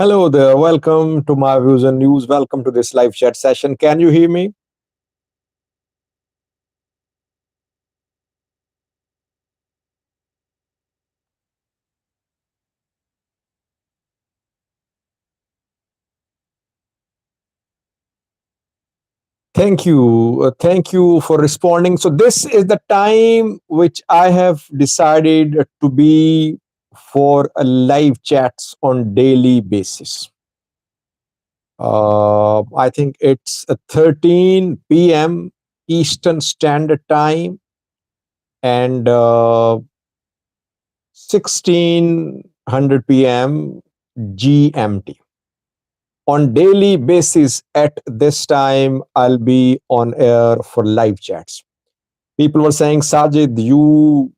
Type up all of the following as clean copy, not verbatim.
Hello there. Welcome to my views and news. Welcome to this live chat session. Can you hear me? Thank you. Thank you for responding. So, this is the time which I have decided to be for a live chats on daily basis. I think it's 13 p.m. Eastern Standard Time and 1600 p.m. GMT. On daily basis at this time, I'll be on air for live chats. People were saying, Sajid, you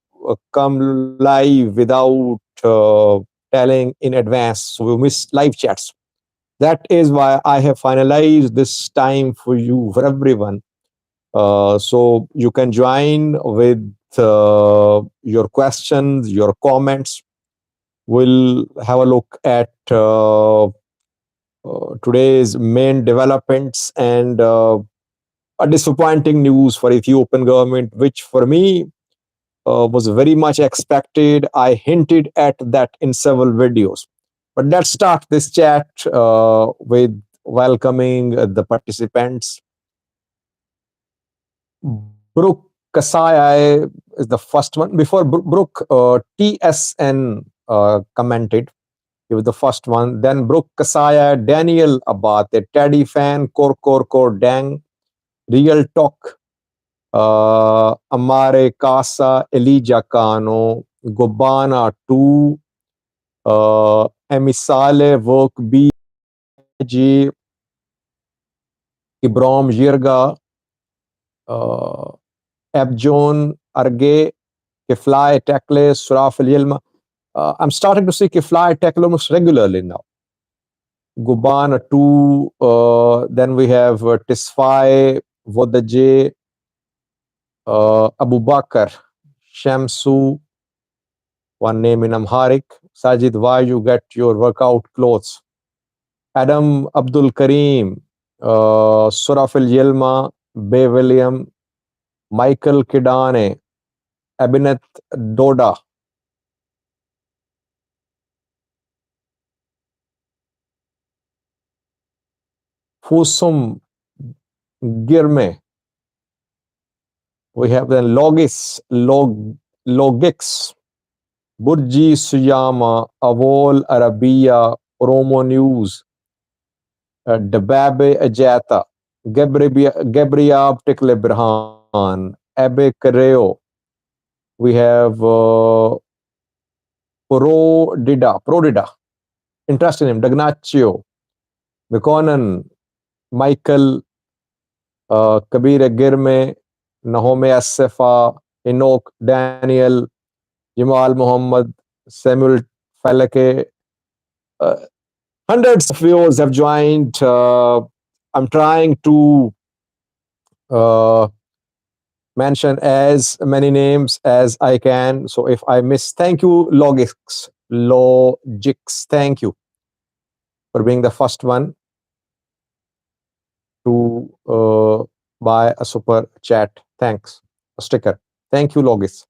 come live without telling in advance, so we miss live chats. That is why I have finalized this time for you, for everyone. So you can join with your questions, your comments. We'll have a look at today's main developments and a disappointing news for Ethiopian government, which for me was very much expected. I hinted at that in several videos. But let's start this chat with welcoming the participants. Brooke Kasai is the first one. Before Brooke, TSN commented. He was the first one. Then Brooke Kasaya, Daniel Abate, Teddy Fan, Kor Dang, Real Talk, Amare Casa, Elijah Kano, Gobana 2, Emisale Work BG, Ibram Jirga, Abjon Arge, Kifly Tekle, Suraf Yilma. I'm starting to see Kifly Tekle almost regularly now. Gubana 2, then we have Tisfai, Vodaje, Abu Bakr, Shamsu, one name in Amharic. Sajid, why you get your workout clothes? Adam Abdul Karim, Surafil Yilma, Bay William, Michael Kidane, Abineth Doda, Fusum Girme. We have then Logix, Burji Suyama, Avol Arabia, Oromo News, Dababe Ajata, Gabriab Tikle Birhan, Abe Kareo. We have Prodida, interesting name, Dagnaccio, Mikonan, Michael, Kabir Girme, Nahome Assefa, Enoch Daniel, Jamal Muhammad, Samuel Falake. Hundreds of viewers have joined. I'm trying to mention as many names as I can. So if I miss, thank you, Logix, thank you for being the first one to buy a super chat. Thanks, a sticker. Thank you, Logix.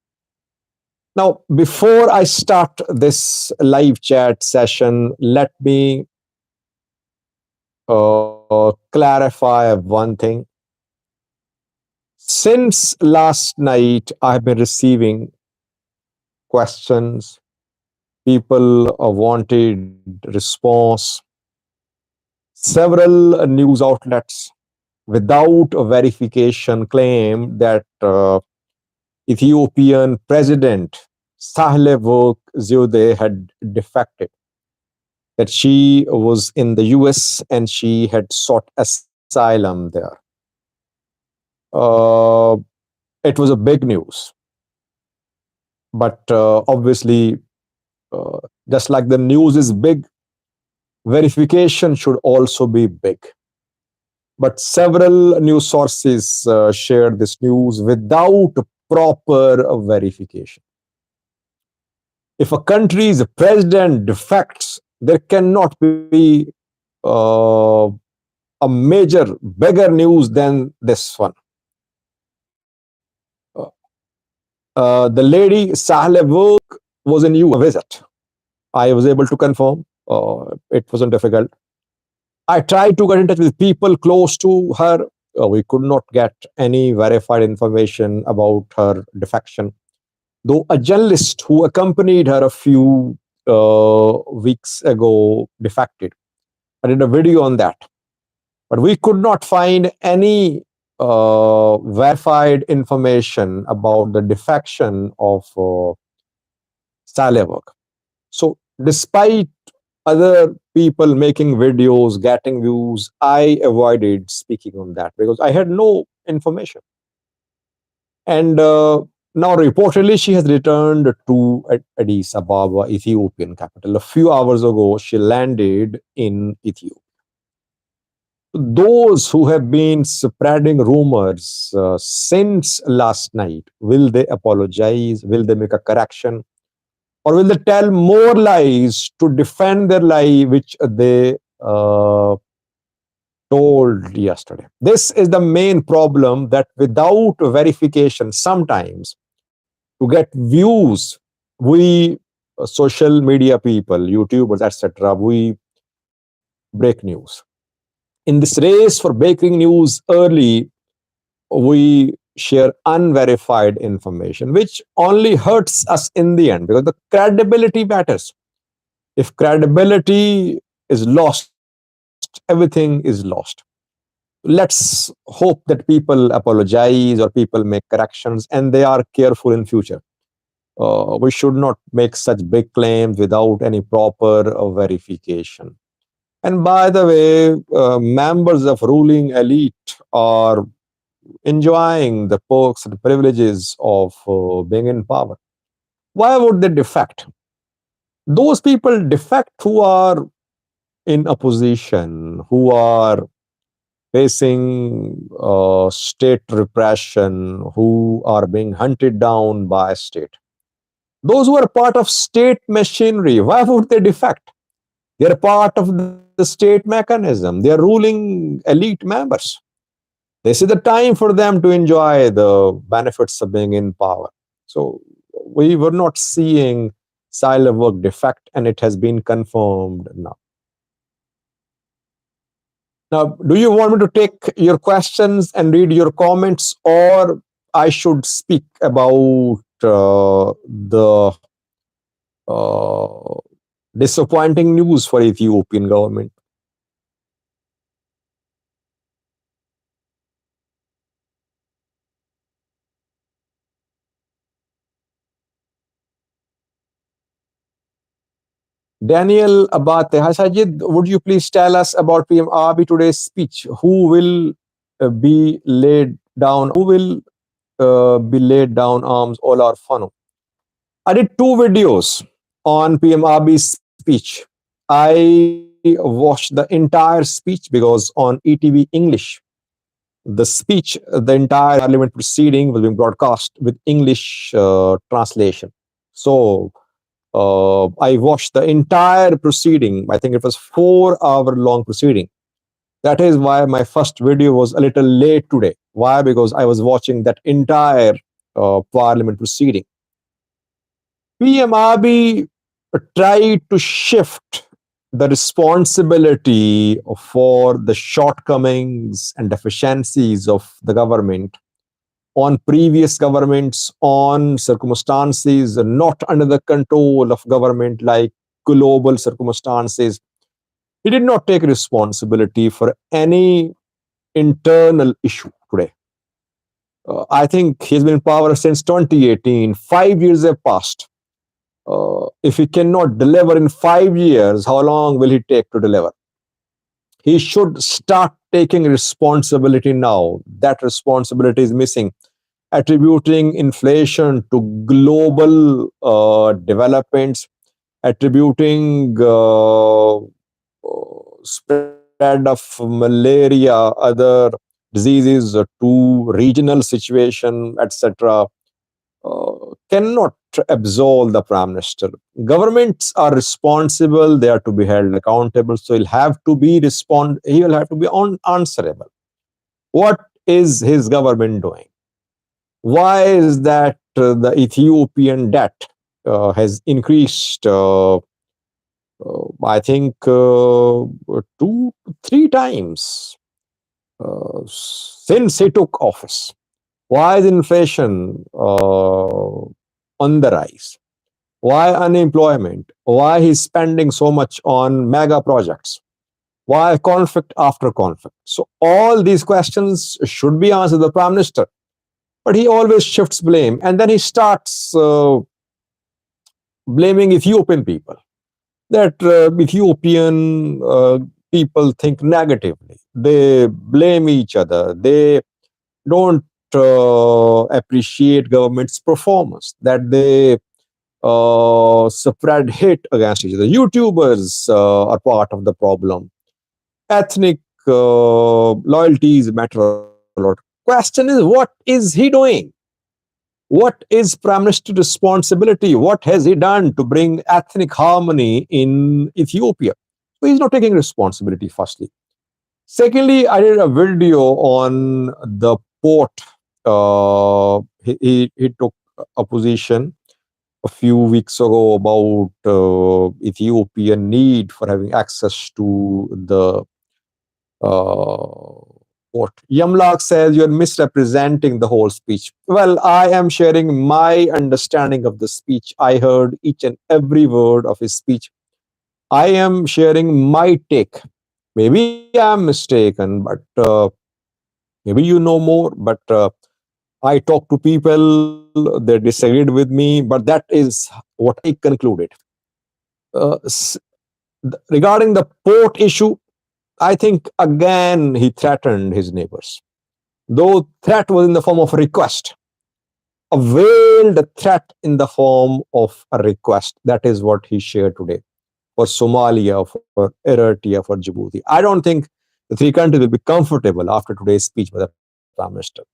Now, before I start this live chat session, let me clarify one thing. Since last night, I've been receiving questions. People wanted response. Several news outlets, without a verification, claim that Ethiopian President Sahle Work Zewde had defected, that she was in the US and she had sought asylum there. It was a big news. But obviously, just like the news is big, verification should also be big. But several news sources shared this news without proper verification. If a country's president defects, there cannot be a major, bigger news than this one. The lady Sahle Work was in US visit. I was able to confirm. It wasn't difficult. I tried to get in touch with people close to her. We could not get any verified information about her defection. Though a journalist who accompanied her a few weeks ago defected. I did a video on that. But we could not find any verified information about the defection of Saleh. So, despite other people making videos, getting views, I avoided speaking on that because I had no information. And now, reportedly, she has returned to Addis Ababa, Ethiopian capital. A few hours ago, she landed in Ethiopia. Those who have been spreading rumors since last night, will they apologize? Will they make a correction? Or will they tell more lies to defend their lie, which they told yesterday? This is the main problem, that without verification, sometimes to get views, we social media people, YouTubers, etc., we break news. In this race for breaking news early, we share unverified information, which only hurts us in the end because the credibility matters. If credibility is lost, everything is lost. Let's hope that people apologize or people make corrections and they are careful in future. We should not make such big claims without any proper verification. And by the way, members of ruling elite are enjoying the perks and privileges of being in power. Why would they defect? Those people defect who are in opposition, who are facing state repression, who are being hunted down by state. Those who are part of state machinery, why would they defect? They are part of the state mechanism. They are ruling elite members. This is the time for them to enjoy the benefits of being in power. So we were not seeing Silo work defect, and it has been confirmed now. Now, do you want me to take your questions and read your comments, or I should speak about the disappointing news for Ethiopian government? Daniel Abate, hi Sajid, would you please tell us about PMRB today's speech? Who will be laid down? Who will be laid down arms? All are fun. I did 2 videos on PMRB's speech. I watched the entire speech because on ETV English, the speech, the entire parliament proceeding was being broadcast with English translation. So I watched the entire proceeding. I think it was 4 hour long proceeding. That is why my first video was a little late today. Why? Because I was watching that entire parliament proceeding. PMRB tried to shift the responsibility for the shortcomings and deficiencies of the government on previous governments, on circumstances not under the control of government, like global circumstances. He did not take responsibility for any internal issue today. I think he's been in power since 2018. 5 years have passed. If he cannot deliver in 5 years, how long will he take to deliver? He should start taking responsibility now. That responsibility is missing. Attributing inflation to global developments, attributing spread of malaria, other diseases to regional situation, etc. cannot absolve the Prime Minister. Governments are responsible; they are to be held accountable. So he'll have to be He will have to be answerable. What is his government doing? Why is that the Ethiopian debt has increased? I think 2, 3 times since he took office. Why is inflation on the rise? Why unemployment? Why he's spending so much on mega projects? Why conflict after conflict? So all these questions should be answered by the Prime Minister. But he always shifts blame, and then he starts blaming Ethiopian people. That Ethiopian people think negatively. They blame each other. They don't appreciate government's performance. That they spread hate against each other. YouTubers are part of the problem. Ethnic loyalties matter a lot. Question is, what is he doing? What is Prime Minister's responsibility? What has he done to bring ethnic harmony in Ethiopia? So he's not taking responsibility, firstly. Secondly, I did a video on the port. He took a position a few weeks ago about Ethiopian need for having access to the port. Yamlak says you're misrepresenting the whole speech. Well, I am sharing my understanding of the speech. I heard each and every word of his speech. I am sharing my take. Maybe I'm mistaken, but maybe you know more. But I talked to people, they disagreed with me, but that is what I concluded. Uh, s- Regarding the port issue, I think again he threatened his neighbors. Though threat was in the form of a request, a veiled threat in the form of a request. That is what he shared today for Somalia, for Eritrea, for Djibouti. I don't think the three countries will be comfortable after today's speech by the Prime Minister.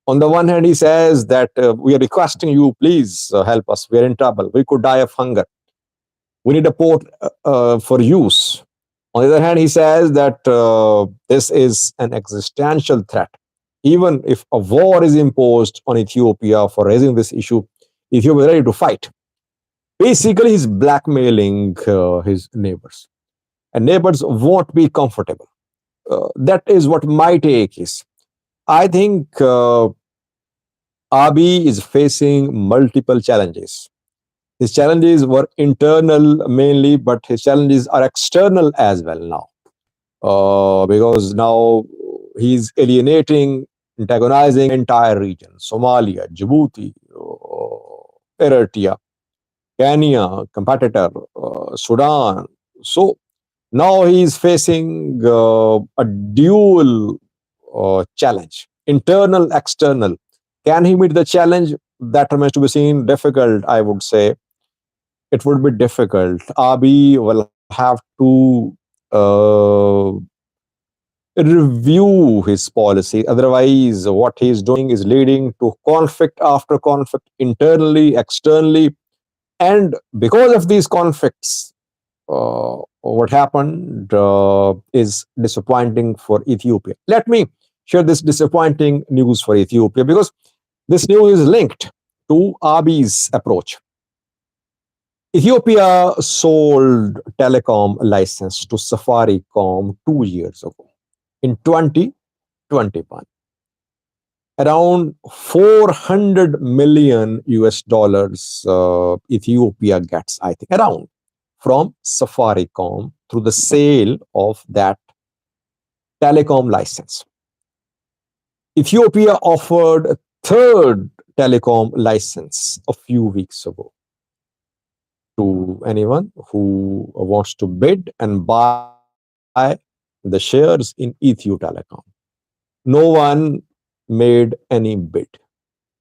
On the one hand, he says that we are requesting you, please help us. We are in trouble. We could die of hunger. We need a port for use. On the other hand, he says that this is an existential threat. Even if a war is imposed on Ethiopia for raising this issue, Ethiopia is ready to fight. Basically, he's blackmailing his neighbors, and neighbors won't be comfortable. That is what my take is. I think Abiy is facing multiple challenges. His challenges were internal mainly, but his challenges are external as well now. Because now he's alienating, antagonizing entire region, Somalia, Djibouti, Eritrea, Kenya, competitor, Sudan. So now he's facing a dual challenge, internal, external. Can he meet the challenge? That remains to be seen. Difficult, I would say. It would be difficult. Abiy will have to review his policy. Otherwise, what he's doing is leading to conflict after conflict, internally, externally. And because of these conflicts, what happened is disappointing for Ethiopia. Let me share this disappointing news for Ethiopia because this news is linked to Abiy's approach. Ethiopia sold telecom license to Safaricom 2 years ago in 2021. Around 400 million US dollars Ethiopia gets, I think, around from Safaricom through the sale of that telecom license. Ethiopia offered a third telecom license a few weeks ago to anyone who wants to bid and buy the shares in Ethio Telecom. No one made any bid.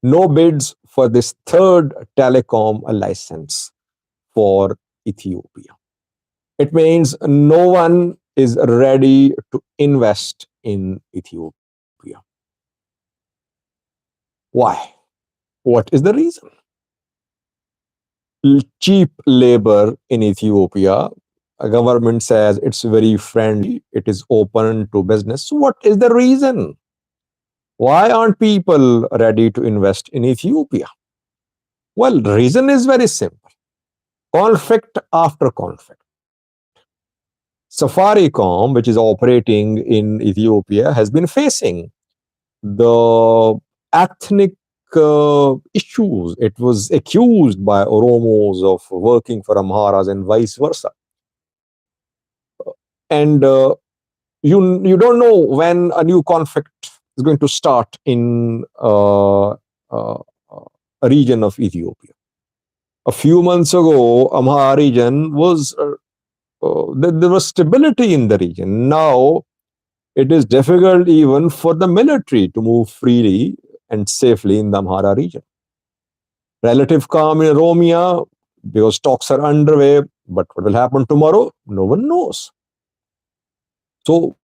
No bids for this third telecom license for Ethiopia. It means no one is ready to invest in Ethiopia. Why? What is the reason? Cheap labor in Ethiopia. A government says it's very friendly, it is open to business. So what is the reason? Why aren't people ready to invest in Ethiopia? Well, the reason is very simple. Conflict after conflict. Safaricom, which is operating in Ethiopia, has been facing the ethnic issues. It was accused by Oromos of working for Amharas and vice versa. And you don't know when a new conflict is going to start in a region of Ethiopia. A few months ago, Amhara region was there was stability in the region. Now it is difficult even for the military to move freely and safely in the Amhara region. Relative calm in Oromia because talks are underway, but what will happen tomorrow? No one knows. So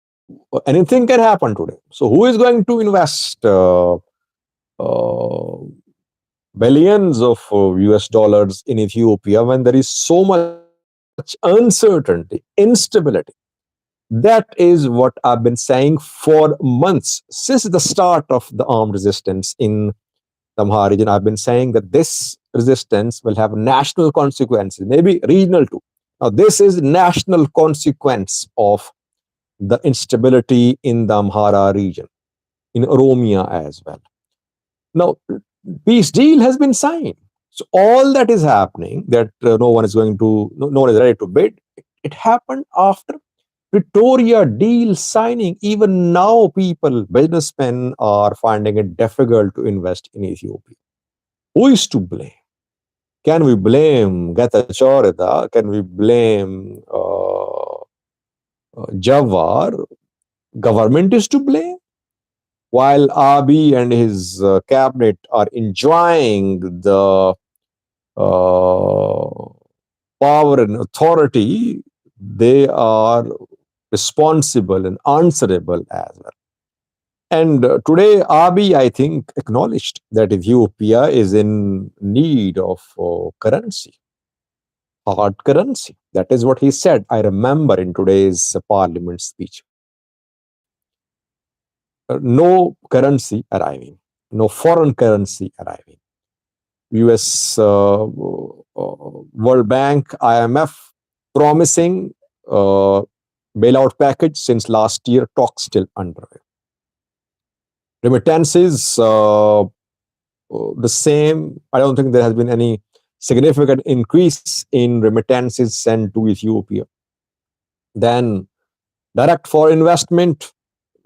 anything can happen today. So who is going to invest billions of US dollars in Ethiopia when there is so much uncertainty, instability? That is what I've been saying for months since the start of the armed resistance in the Amhara region. I've been saying that this resistance will have national consequences, maybe regional too. Now, this is national consequence of the instability in the Amhara region, in Oromia as well. Now, peace deal has been signed. So all that is happening, that no one is ready to bid, it happened after Pretoria deal signing. Even now, businessmen are finding it difficult to invest in Ethiopia. Who is to blame? Can we blame Gatachorida? Can we blame Jawar? Government is to blame. While Abiy and his cabinet are enjoying the power and authority, they are responsible and answerable as well. And today, Abiy, I think, acknowledged that Ethiopia is in need of currency, hard currency. That is what he said. I remember in today's parliament speech. No currency arriving, no foreign currency arriving. US, World Bank, IMF promising bailout package since last year, talks still underway. Remittances, the same. I don't think there has been any significant increase in remittances sent to Ethiopia. Then direct foreign investment,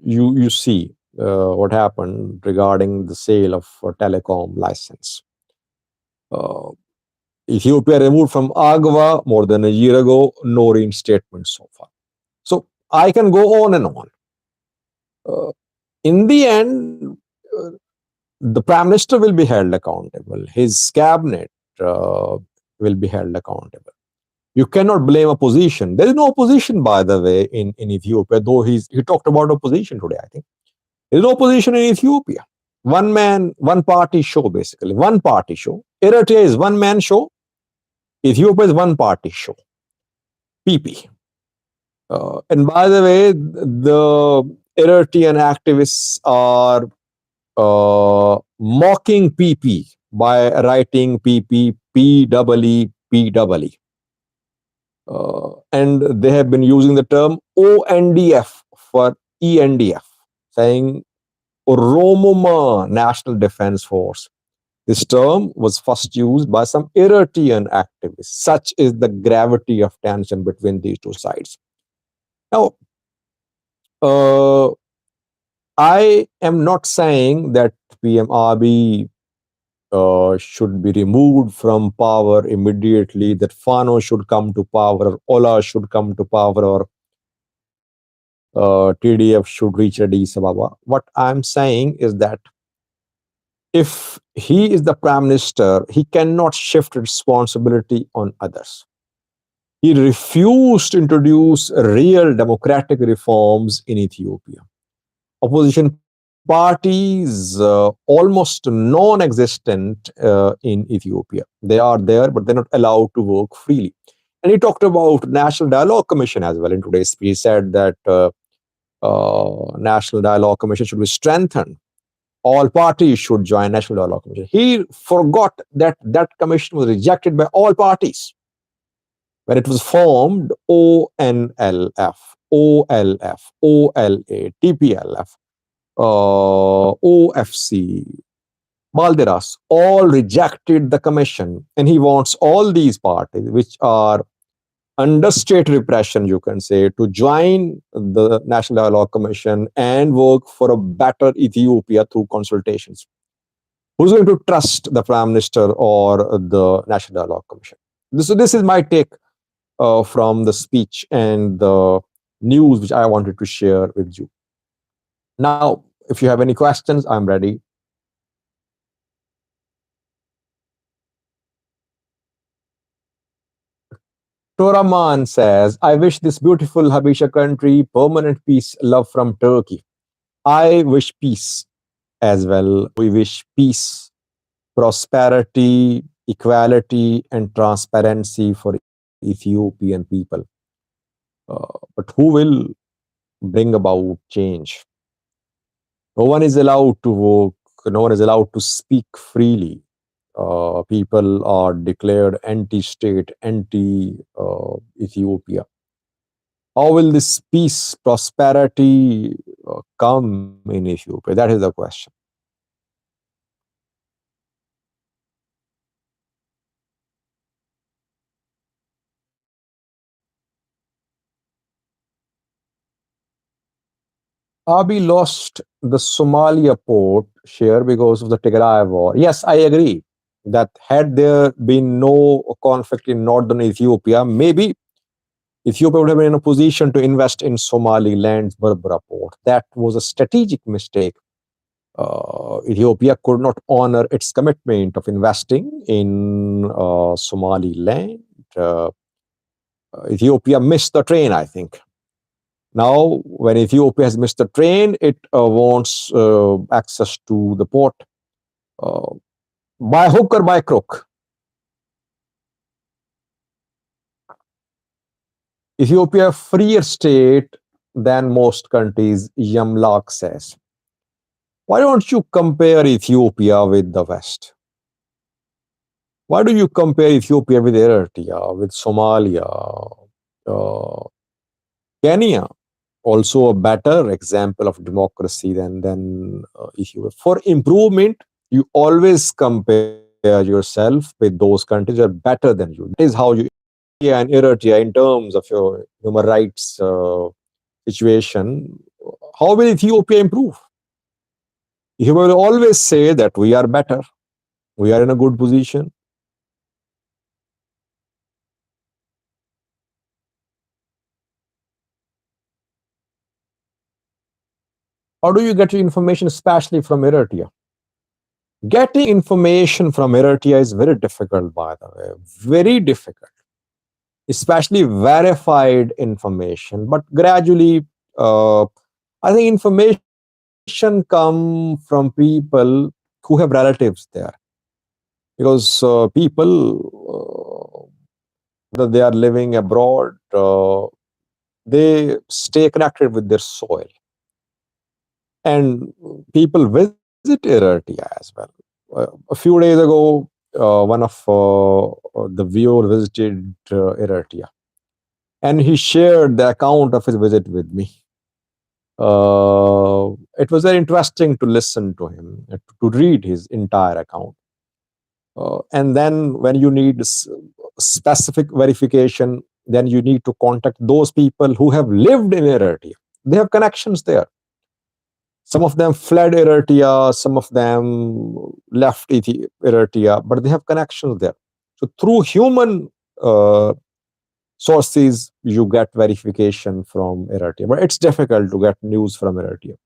you see what happened regarding the sale of telecom license. Ethiopia removed from AGWA more than a year ago, no reinstatement so far. So I can go on and on. In the end, the Prime Minister will be held accountable. His cabinet will be held accountable. You cannot blame opposition. There is no opposition, by the way, in Ethiopia, though he talked about opposition today, I think. There is no opposition in Ethiopia. One man, one party show, basically. One party show. Eritrea is one man show. Ethiopia is one party show. PP. And by the way, the Eritrean activists are mocking PP by writing PP, PEE. And they have been using the term ONDF for ENDF, saying Oromoma National Defense Force. This term was first used by some Eritrean activists. Such is the gravity of tension between these two sides. Now, I am not saying that PM Abiy should be removed from power immediately, that Fano should come to power, or Ola should come to power, or TDF should reach Addis Ababa. What I'm saying is that if he is the Prime Minister, he cannot shift responsibility on others. He refused to introduce real democratic reforms in Ethiopia. Opposition parties almost non-existent in Ethiopia. They are there, but they're not allowed to work freely. And he talked about National Dialogue Commission as well in today's speech. He said that National Dialogue Commission should be strengthened. All parties should join National Dialogue Commission. He forgot that that commission was rejected by all parties when it was formed. ONLF, OLF, OLA, TPLF, OFC, Balderas, all rejected the commission. And he wants all these parties, which are under state repression, you can say, to join the National Dialogue Commission and work for a better Ethiopia through consultations. Who's going to trust the Prime Minister or the National Dialogue Commission? So this is my take from the speech and the news which I wanted to share with you. Now, if you have any questions, I'm ready. Toraman says, I wish this beautiful Habisha country permanent peace, love from Turkey. I wish peace as well. We wish peace, prosperity, equality, and transparency for Ethiopian people. But who will bring about change? No one is allowed to work, no one is allowed to speak freely. People are declared anti-state, anti-Ethiopia. How will this peace, prosperity come in Ethiopia? That is the question. Abiy lost the Somalia port share because of the Tigray war. Yes, I agree that had there been no conflict in northern Ethiopia, maybe Ethiopia would have been in a position to invest in Somaliland's Berbera port. That was a strategic mistake. Ethiopia could not honor its commitment of investing in Somaliland. Ethiopia missed the train, I think. Now, when Ethiopia has missed the train, it wants access to the port by hook or by crook. Ethiopia, a freer state than most countries, Yamlak says. Why don't you compare Ethiopia with the West? Why do you compare Ethiopia with Eritrea, with Somalia, Kenya? Also a better example of democracy than Ethiopia. For improvement, you always compare yourself with those countries that are better than you. That is how you, India and Eritrea, in terms of your human rights situation, how will Ethiopia improve? Ethiopia will always say that we are better, we are in a good position. How do you get your information, especially from Eritrea? Getting information from Eritrea is very difficult, by the way, very difficult, especially verified information. But gradually, I think information come from people who have relatives there, because people, whether they are living abroad, they stay connected with their soil, and people visit Eritrea as well. A few days ago, one of the viewers visited Eritrea, and he shared the account of his visit with me. It was very interesting to listen to him, to read his entire account. And then when you need specific verification, then you need to contact those people who have lived in Eritrea. They have connections there. Some of them fled Eritrea, some of them left Eritrea, but they have connections there. So through human sources, you get verification from Eritrea, but it's difficult to get news from Eritrea.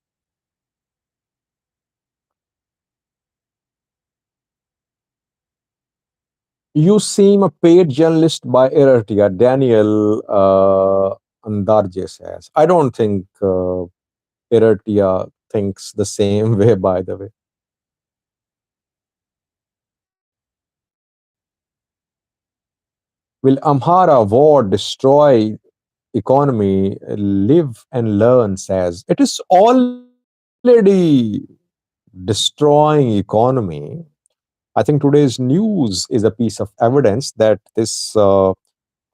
You seem a paid journalist by Eritrea, Daniel Andarje says. I don't think Eritrea thinks the same way, by the way. Will Amhara war destroy economy? Live and learn says it is already destroying economy. I think today's news is a piece of evidence that this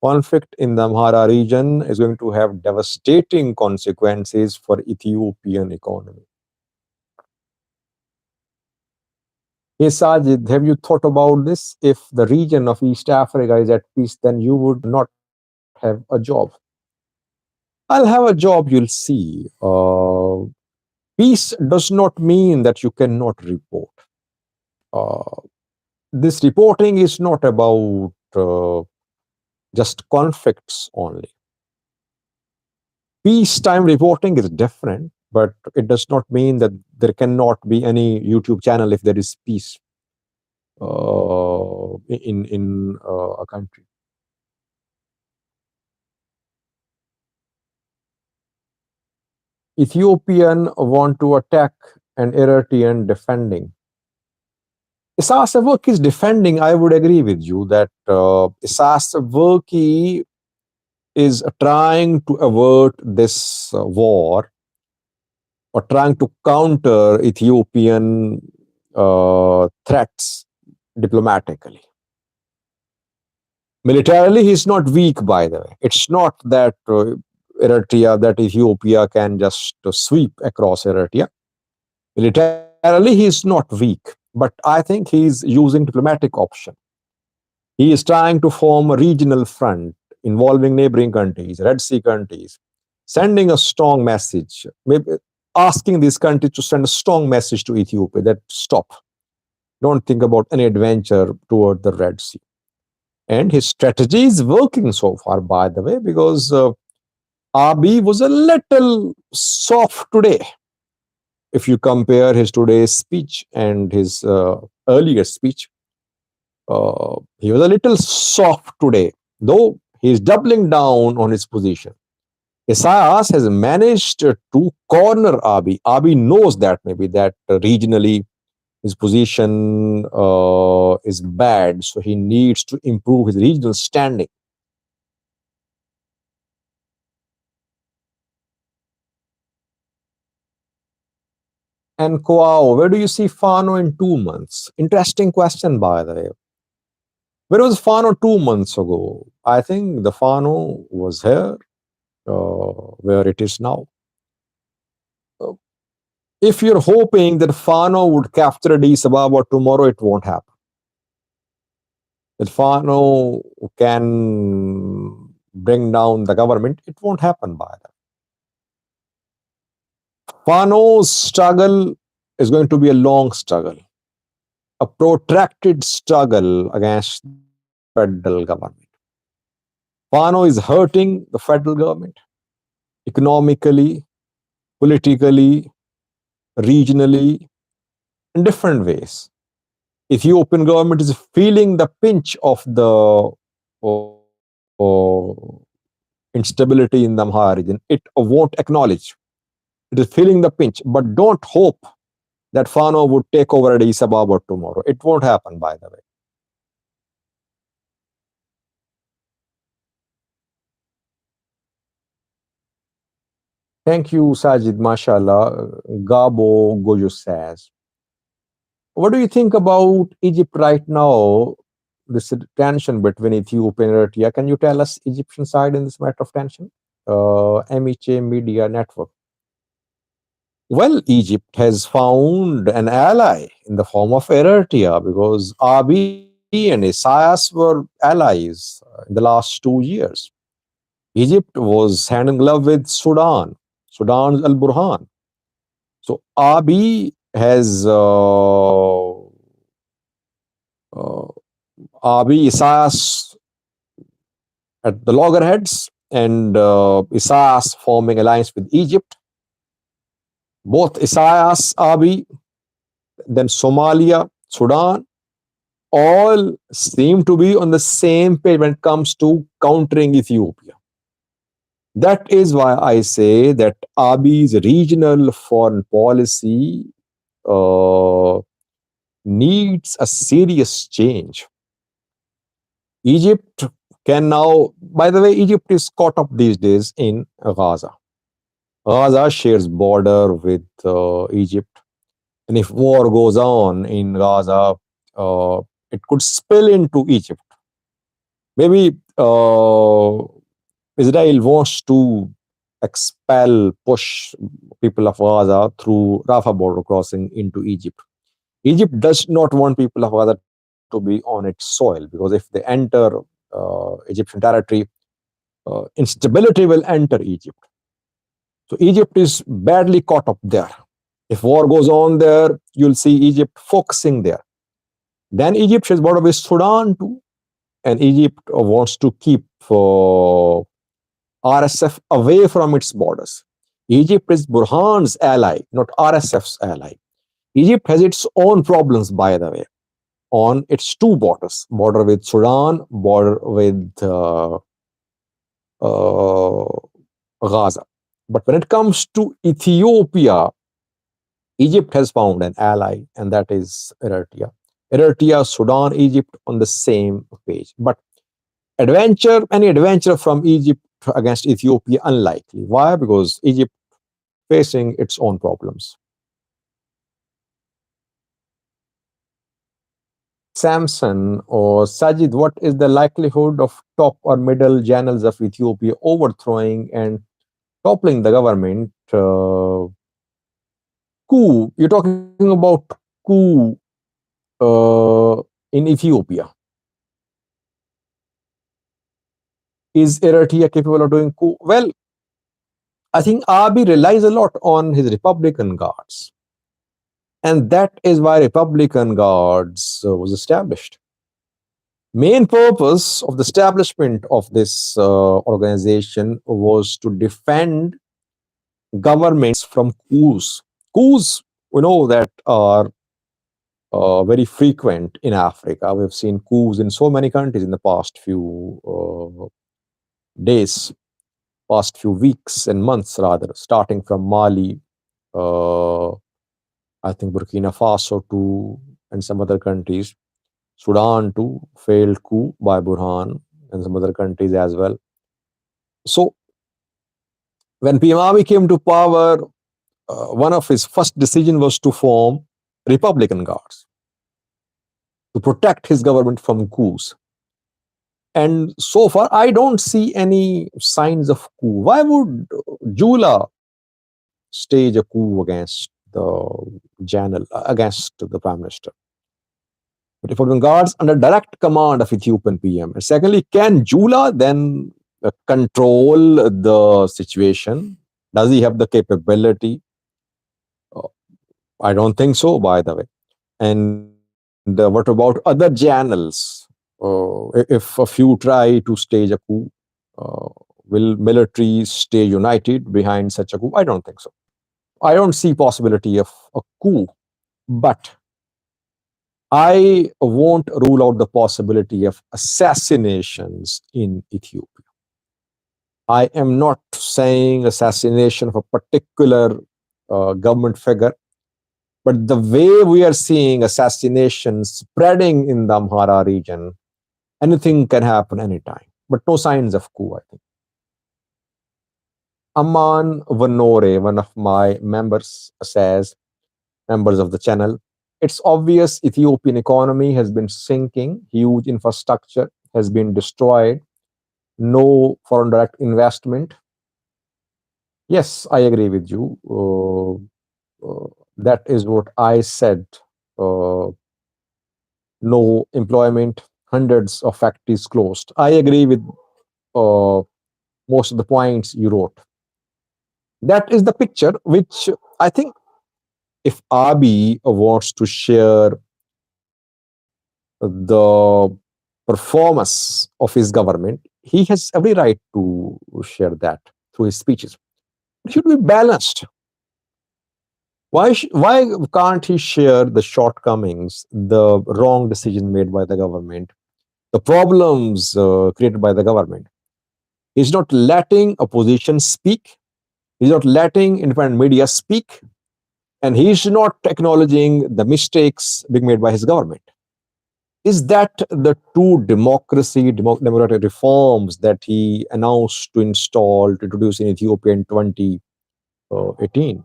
conflict in the Amhara region is going to have devastating consequences for Ethiopian economy. Hey Sajid, have you thought about this? If the region of East Africa is at peace, then you would not have a job. I'll have a job, you'll see. Peace does not mean that you cannot report. Uh, this reporting is not about just conflicts only. Peacetime reporting is different, but it does not mean that there cannot be any YouTube channel if there is peace in a country. Ethiopian want to attack an Eritrean defending. Isas Afwerki is defending. I would agree with you that Isas Afwerki is trying to avert this war or trying to counter Ethiopian threats diplomatically. Militarily, he's not weak, by the way. It's not that Eritrea, that Ethiopia can just sweep across Eritrea. Militarily, he's not weak, but I think he's using diplomatic option. He is trying to form a regional front involving neighboring countries, Red Sea countries, sending a strong message, maybe asking these countries to send a strong message to Ethiopia that stop, don't think about any adventure toward the Red Sea. And his strategy is working so far, by the way, because Abiy was a little soft today. If you compare his today's speech and his earlier speech, he was a little soft today, though he's doubling down on his position. Isaias has managed to corner Abiy. Abiy knows that maybe that regionally his position is bad, so he needs to improve his regional standing. And Koao, where do you see Fano in 2 months? Interesting question, by the way. Where was Fano 2 months ago? I think the Fano was here, where it is now. If you're hoping that Fano would capture Addis Ababa tomorrow, it won't happen. That Fano can bring down the government, it won't happen by that. Fano's struggle is going to be a long struggle, a protracted struggle against federal government. Fano is hurting the federal government economically, politically, regionally, in different ways. Ethiopian government is feeling the pinch of the instability in the Amhara region. It won't acknowledge. It is feeling the pinch, but don't hope that Fano would take over Addis Ababa tomorrow. It won't happen, by the way. Thank you, Sajid, mashallah. Gabo Gojo says, what do you think about Egypt right now? This tension between Ethiopia and Eritrea. Can you tell us Egyptian side in this matter of tension? MHA Media Network. Well, Egypt has found an ally in the form of Eritrea because Abiy and Isaias were allies in the last 2 years. Egypt was hand in glove with Sudan's Al Burhan. So Abiy has Abiy, Isaias at the loggerheads, and Isaias forming alliance with Egypt. Both Isaias, Abiy, then Somalia, Sudan, all seem to be on the same page when it comes to countering Ethiopia. That is why I say that Abiy's regional foreign policy uh, needs a serious change. Egypt can now, by the way, Egypt is caught up these days in Gaza. Gaza shares border with Egypt, and if war goes on in Gaza, it could spill into Egypt. Maybe Israel wants to expel, push people of Gaza through Rafah border crossing into Egypt. Egypt does not want people of Gaza to be on its soil, because if they enter Egyptian territory, instability will enter Egypt. So Egypt is badly caught up there. If war goes on there, you'll see Egypt focusing there. Then Egypt has border with Sudan too, and Egypt wants to keep RSF away from its borders. Egypt is Burhan's ally, not RSF's ally. Egypt has its own problems, by the way, on its two borders, border with Sudan, border with uh, Gaza. But when it comes to Ethiopia, Egypt has found an ally, and that is Eritrea. Eritrea, Sudan, Egypt on the same page. But any adventure from Egypt against Ethiopia, unlikely. Why? Because Egypt facing its own problems. Samson or Sajid, what is the likelihood of top or middle channels of Ethiopia overthrowing and toppling the government? Coup, you're talking about coup in Ethiopia. Is Eritrea capable of doing coup? Well, I think Abiy relies a lot on his Republican Guards. And that is why Republican Guards was established. Main purpose of the establishment of this organization was to defend governments from coups. Coups, we know that are very frequent in Africa. We've seen coups in so many countries in the past few days, past few weeks and months, rather, starting from Mali, I think Burkina Faso too, and some other countries. Sudan too, failed coup by Burhan, and some other countries as well. So when PMB came to power, one of his first decisions was to form Republican Guards to protect his government from coups. And so far, I don't see any signs of coup. Why would Jula stage a coup against against the Prime Minister? Republican Guards under direct command of Ethiopian PM. And secondly, can Jula then control the situation? Does he have the capability? I don't think so, by the way. And what about other channels? If a few try to stage a coup, will military stay united behind such a coup? I don't think so. I don't see possibility of a coup, but I won't rule out the possibility of assassinations in Ethiopia. I am not saying assassination of a particular government figure, but the way we are seeing assassinations spreading in the Amhara region, anything can happen anytime, but no signs of coup, I think. Aman Vanore, one of my members, says, members of the channel, it's obvious Ethiopian economy has been sinking, huge infrastructure has been destroyed, no foreign direct investment. Yes, I agree with you. That is what I said. No employment, hundreds of factories closed. I agree with most of the points you wrote. That is the picture which I think if Abiy wants to share the performance of his government, he has every right to share that through his speeches. It should be balanced. Why can't he share the shortcomings, the wrong decision made by the government, the problems created by the government? He's not letting opposition speak. He's not letting independent media speak. And he's not acknowledging the mistakes being made by his government. Is that the true democratic reforms that he announced to install, to introduce in Ethiopia in 2018?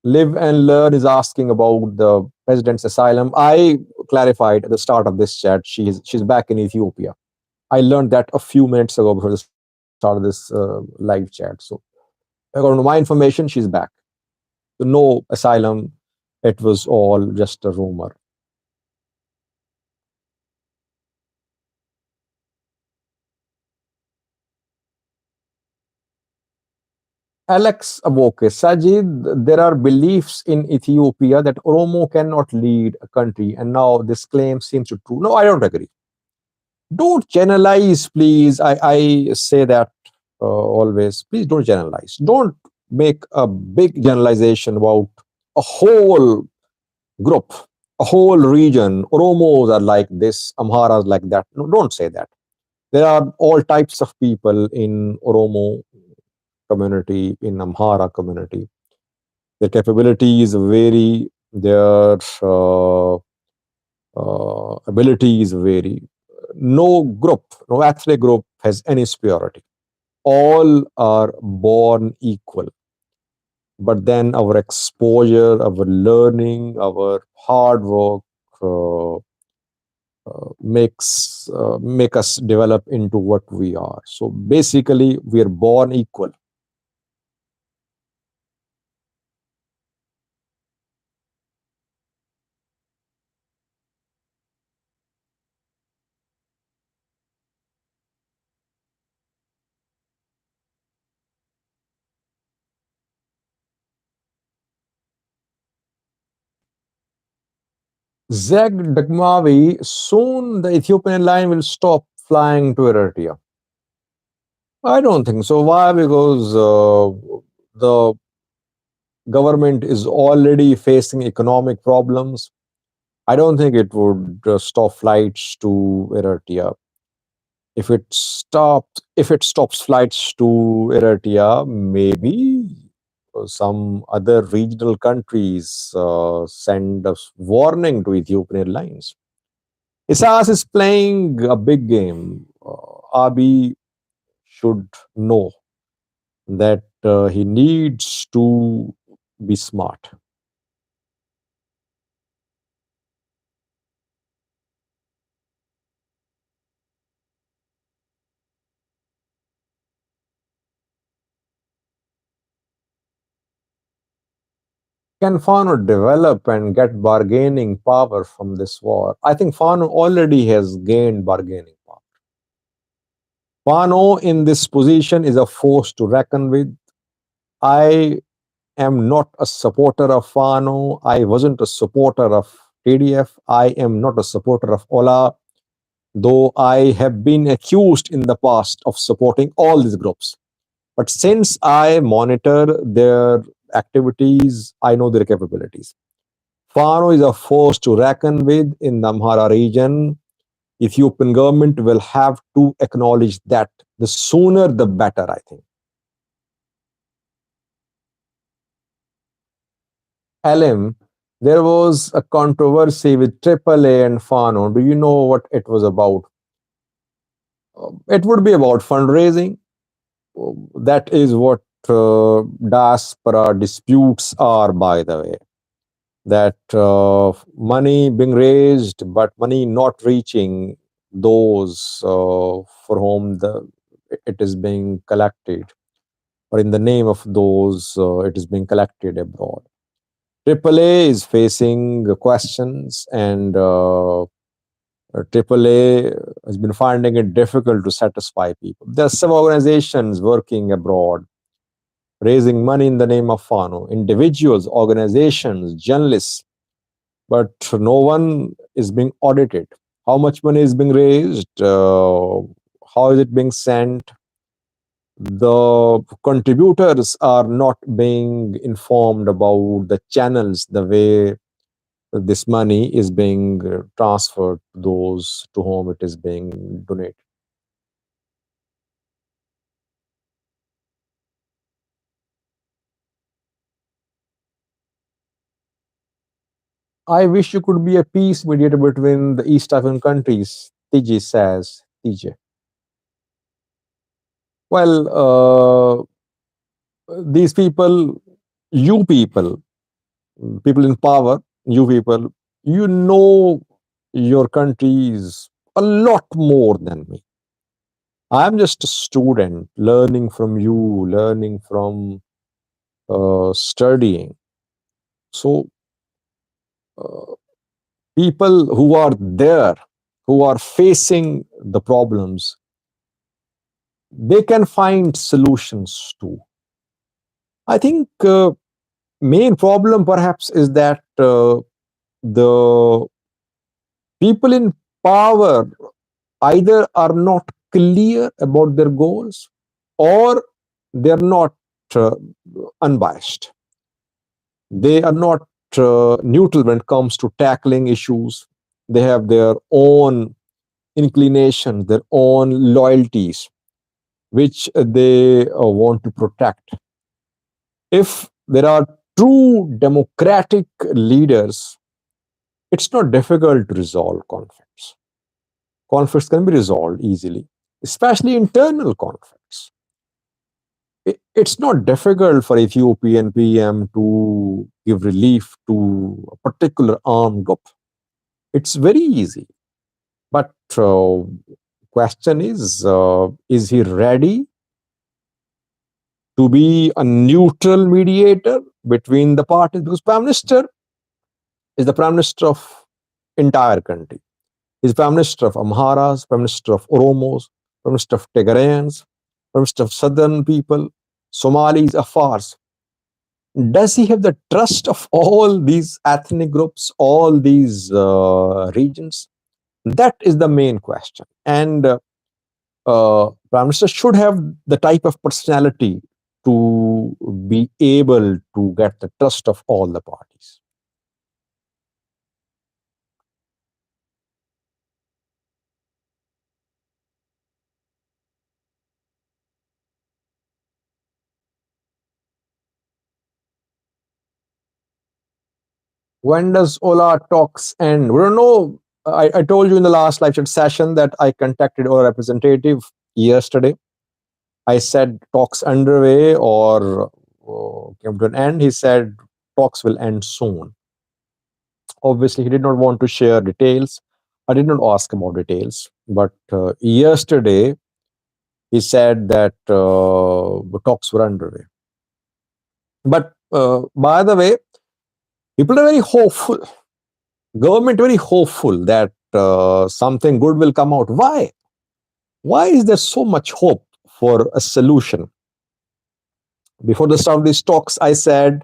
Live and Learn is asking about the president's asylum. I clarified at the start of this chat, she's back in Ethiopia. I learned that a few minutes ago before the start of this live chat. So, according to my information, she's back. So, no asylum. It was all just a rumor. Alex Aboke, Sajid, there are beliefs in Ethiopia that Oromo cannot lead a country, and now this claim seems to be true. No, I don't agree. Don't generalize, please. I say that always. Please don't generalize. Don't make a big generalization about a whole group, a whole region. Oromos are like this, Amharas like that. No, don't say that. There are all types of people in Oromo community, in Amhara community. Their capabilities vary, their abilities vary. No group, no ethnic group has any superiority. All are born equal. But then our exposure, our learning, our hard work make us develop into what we are. So basically, we are born equal. Zeg Dagmavi, soon the Ethiopian airline will stop flying to Eritrea. I don't think so. Why? Because the government is already facing economic problems. I don't think it would stop flights to Eritrea. If it stops flights to Eritrea, maybe some other regional countries send a warning to Ethiopian Airlines. Isas is playing a big game. Abiy should know that he needs to be smart. Can Fano develop and get bargaining power from this war? I think Fano already has gained bargaining power. Fano in this position is a force to reckon with. I am not a supporter of Fano. I wasn't a supporter of TDF. I am not a supporter of Ola, though I have been accused in the past of supporting all these groups. But since I monitor their activities, I know their capabilities. Fano is a force to reckon with in the Amhara region. Ethiopian government will have to acknowledge that. The sooner the better, I think. LM, there was a controversy with AAA and Fano. Do you know what it was about? It would be about fundraising. That is what diaspora disputes are, by the way. That money being raised, but money not reaching those for whom it is being collected, or in the name of those it is being collected abroad. AAA is facing questions, and AAA has been finding it difficult to satisfy people. There are some organizations working abroad, raising money in the name of Fano, individuals, organizations, journalists, but no one is being audited. How much money is being raised? How is it being sent? The contributors are not being informed about the channels, the way this money is being transferred to those to whom it is being donated. I wish you could be a peace mediator between the East African countries, TJ says. TJ. Well, these people, you people, people in power, you people, you know your countries a lot more than me. I'm just a student learning from you, learning from studying. So, uh, people who are there, who are facing the problems, they can find solutions too. I think main problem perhaps is that the people in power either are not clear about their goals or they're not uh, unbiased. They are not neutral when it comes to tackling issues. They have their own inclinations, their own loyalties, which they want to protect. If there are true democratic leaders, it's not difficult to resolve conflicts. Conflicts can be resolved easily, especially internal conflicts. It's not difficult for Ethiopian PM to give relief to a particular armed group. It's very easy. But question is he ready to be a neutral mediator between the parties? Because Prime Minister is the Prime Minister of entire country. He's Prime Minister of Amharas, Prime Minister of Oromos, Prime Minister of Tigrayans, Prime Minister of Southern people, Somalis, Afars. Does he have the trust of all these ethnic groups, all these regions? That is the main question. And Prime Minister should have the type of personality to be able to get the trust of all the parties. When does Ola talks end? We don't know. I told you in the last live chat session that I contacted Ola representative yesterday. I said talks underway or came to an end. He said talks will end soon. Obviously, he did not want to share details. I did not ask about details. But yesterday, he said that the talks were underway. But by the way, people are very hopeful. Government very hopeful that something good will come out. Why? Why is there so much hope for a solution? Before the start of these talks, I said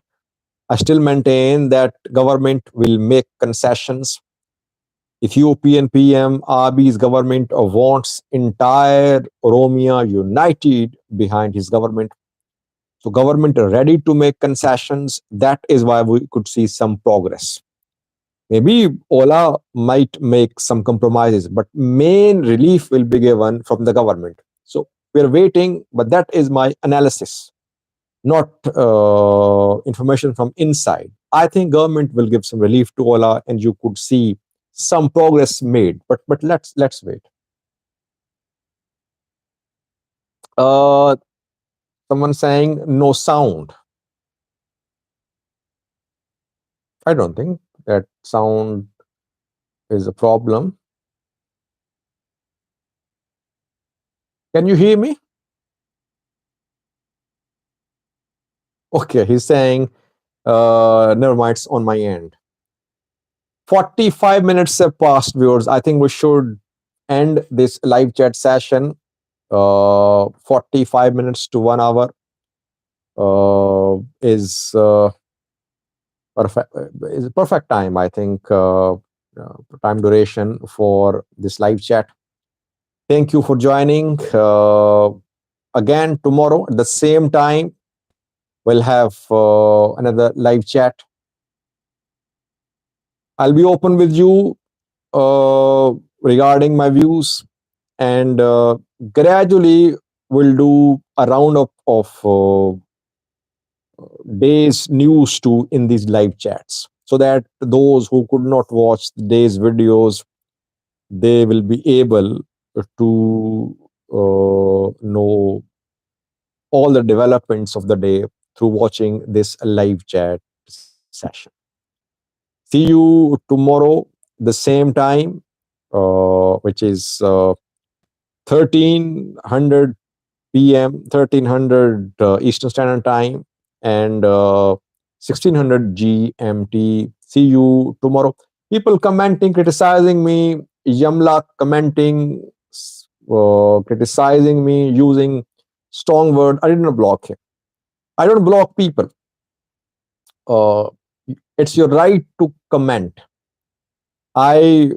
I still maintain that government will make concessions. Ethiopian PM Abiy's government wants entire Oromia united behind his government. So government are ready to make concessions. That is why we could see some progress. Maybe Ola might make some compromises, but main relief will be given from the government. So we're waiting, but that is my analysis, not information from inside. I think government will give some relief to Ola, and you could see some progress made. But let's wait. Uh, Someone saying no sound. I don't think that sound is a problem. Can you hear me? Okay, he's saying, never mind, it's on my end. 45 minutes have passed, viewers. I think we should end this live chat session. 45 minutes to 1 hour is perfect. Is a perfect time, I think. Time duration for this live chat. Thank you for joining. Again, tomorrow at the same time, we'll have another live chat. I'll be open with you regarding my views, and gradually we'll do a roundup of days news too in these live chats. so that those who could not watch the day's videos, they will be able to know all the developments of the day through watching this live chat session. See you tomorrow, the same time, which is 1300 p.m., 1300 Eastern Standard Time, and 1600 GMT. See you tomorrow. People commenting, criticizing me, Yamla commenting, criticizing me using strong word. I didn't block him. I don't block people. Uh, it's your right to comment. I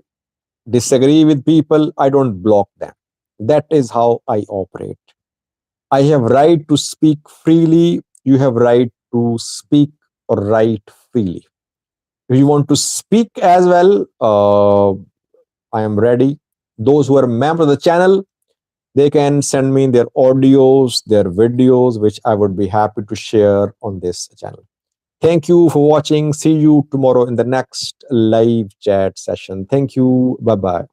disagree with people. I don't block them. That is how I operate. I have right to speak freely. You have right to speak or write freely. If you want to speak as well, I am ready. Those who are members of the channel, they can send me their audios, their videos, which I would be happy to share on this channel. Thank you for watching. See you tomorrow in the next live chat session. Thank you. Bye bye.